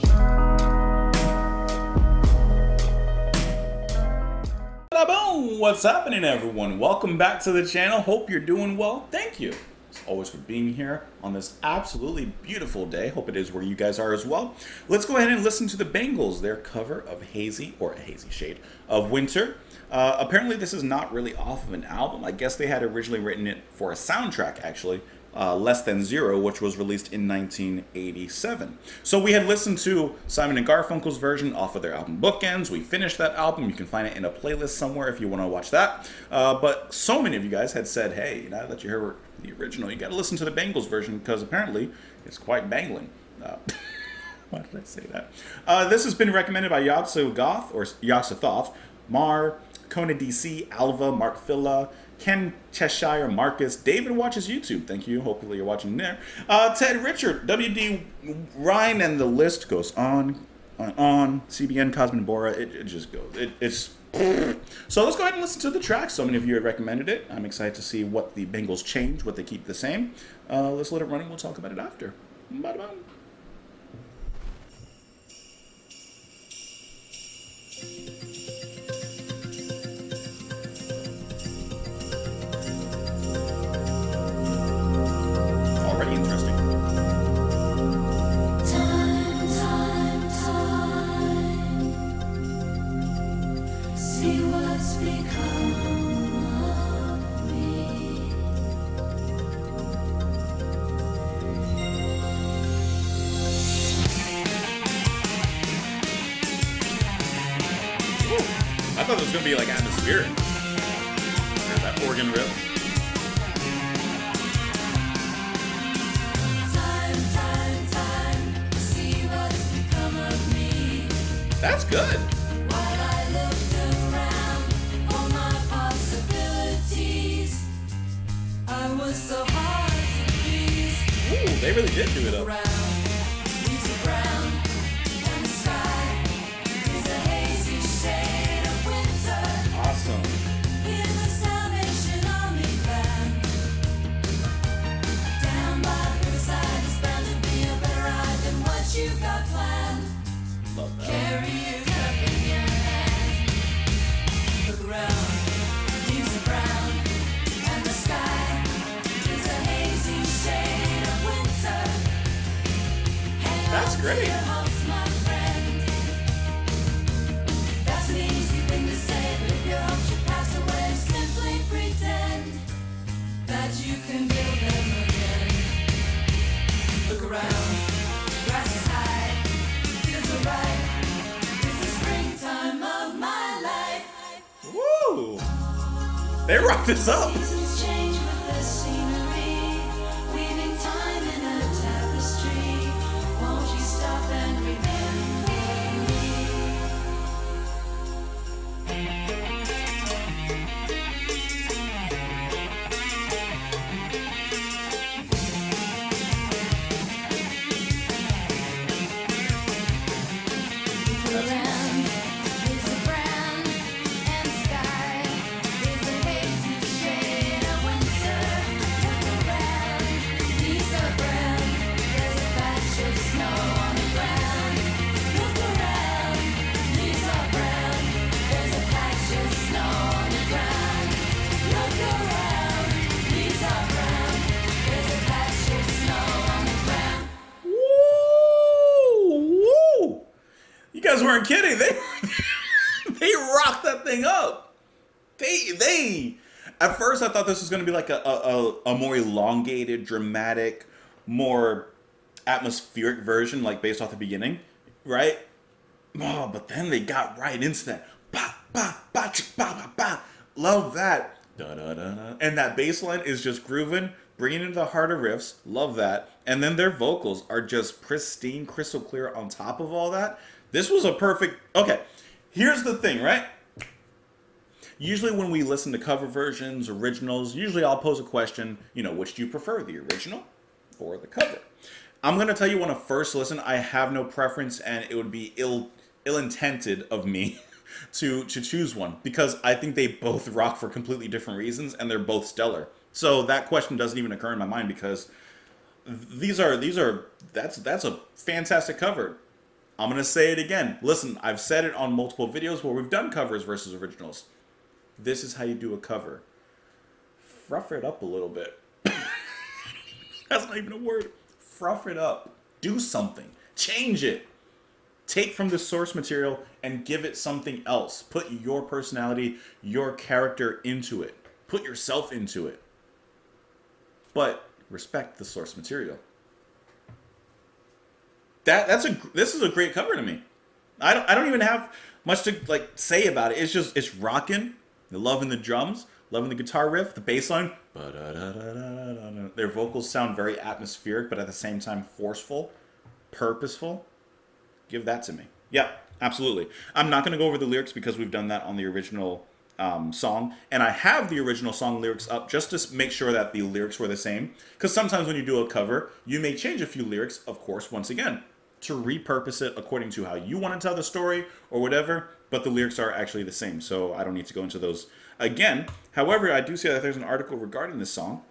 Boom! What's happening, everyone? Welcome back to the channel. Hope you're doing well. Thank you, as always, for being here on this absolutely beautiful day. Hope it is where you guys are as well. Let's go ahead and listen to the Bangles, their cover of Hazy, or A Hazy Shade of Winter. Apparently, this is not really off of an album. I guess they had originally written it for a soundtrack, actually. Less Than Zero, which was released in 1987. So we had listened to Simon and Garfunkel's version off of their album Bookends. We finished that album. You can find it in a playlist somewhere if you want to watch that. But so many of you guys had said, hey, now that you heard the original, you got to listen to the Bangles version because apparently it's quite bangling. Why did I say that? This has been recommended by Yatsu Goth, or Yatsu Thoth, Mar, Kona DC, Alva, Mark Filla, Ken Cheshire, Marcus, David watches YouTube. Thank you. Hopefully you're watching there. Ted Richard, WD Ryan, and the list goes on. CBN, Cosmin Bora. It just goes. It's. So let's go ahead and listen to the track. So many of you have recommended it. I'm excited to see what the Bengals change, what they keep the same. Let's let it run and we'll talk about it after. Bye-bye. I thought it was going to be like atmospheric. There's that organ riff. Time, see what's become of me. That's good. While I looked around for my possibilities, I was so hard to please. Ooh, they really did do it up. That's great. That's an easy thing to say, but if your hopes should pass away, simply pretend that you can build them again. Look around, grass is high, feels alright. It's the springtime of my life. Woo! They rocked this up. Seasons change with the scenery, weaving time in a tapestry. Won't you stop and remember me? Weren't kidding. They rocked that thing up. They at first I thought this was going to be like a more elongated, dramatic, more atmospheric version, like based off the beginning, right? Oh, but then they got right into that. Ba, ba, ba, ch, ba, ba, ba. Love that. Da, da, da, da. And that bass line is just grooving, bringing in the harder riffs. Love that. And then their vocals are just pristine, crystal clear on top of all that. This was a perfect... Okay, here's the thing, right? Usually when we listen to cover versions, originals, usually I'll pose a question, which do you prefer, the original or the cover? I'm going to tell you when I first listen, I have no preference, and it would be ill-intended of me to choose one, because I think they both rock for completely different reasons, and they're both stellar. So that question doesn't even occur in my mind, because that's a fantastic cover. I'm going to say it again. Listen, I've said it on multiple videos where we've done covers versus originals. This is how you do a cover. Fruff it up a little bit. That's not even a word. Fruff it up. Do something. Change it. Take from the source material and give it something else. Put your personality, your character into it. Put yourself into it. But respect the source material. This is a great cover to me. I don't even have much to like say about it. It's rocking. The loving the drums, loving the guitar riff, the bass line. Their vocals sound very atmospheric, but at the same time forceful, purposeful. Give that to me. Yeah, absolutely. I'm not going to go over the lyrics because we've done that on the original song, and I have the original song lyrics up just to make sure that the lyrics were the same. Because sometimes when you do a cover, you may change a few lyrics, of course, once again, to repurpose it according to how you want to tell the story or whatever, but the lyrics are actually the same, so I don't need to go into those again. However, I do see that there's an article regarding this song.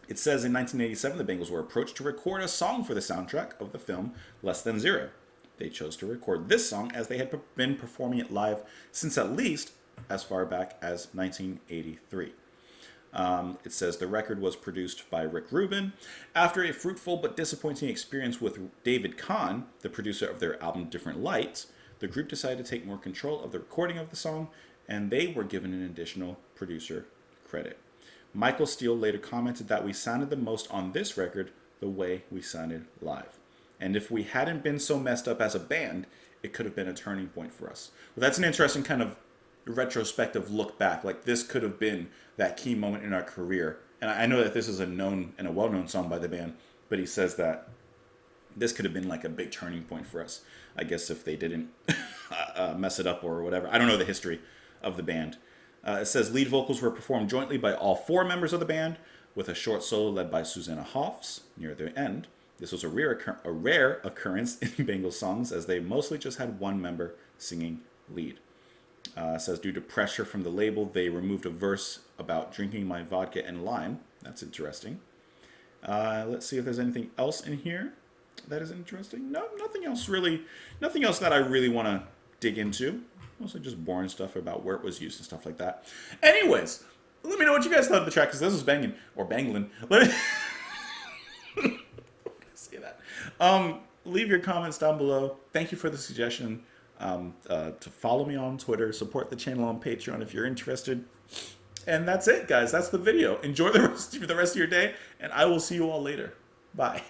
It says in 1987, the Bangles were approached to record a song for the soundtrack of the film Less Than Zero. They chose to record this song as they had been performing it live since at least as far back as 1983. It says the record was produced by Rick Rubin. After a fruitful but disappointing experience with David Kahn, the producer of their album Different Lights, the group decided to take more control of the recording of the song, and they were given an additional producer credit. Michael Steele later commented that we sounded the most on this record the way we sounded live. And if we hadn't been so messed up as a band, it could have been a turning point for us. Well, that's an interesting kind of retrospective look back. Like, this could have been that key moment in our career. And I know that this is a known and a well-known song by the band, but he says that this could have been like a big turning point for us. I guess if they didn't mess it up or whatever. I don't know the history of the band. It says lead vocals were performed jointly by all four members of the band, with a short solo led by Susanna Hoffs near the end. This was a rare occurrence in Bangles songs, as they mostly just had one member singing lead. It says due to pressure from the label, they removed a verse about drinking my vodka and lime. That's interesting. Let's see if there's anything else in here that is interesting. No, nothing else really. Nothing else that I really want to dig into. Mostly just boring stuff about where it was used and stuff like that. Anyways, let me know what you guys thought of the track, because this was banging or bangling. Let me say that. Leave your comments down below. Thank you for the suggestion. To follow me on Twitter, support the channel on Patreon if you're interested. And that's it, guys. That's the video. Enjoy the rest of your day, and I will see you all later. Bye.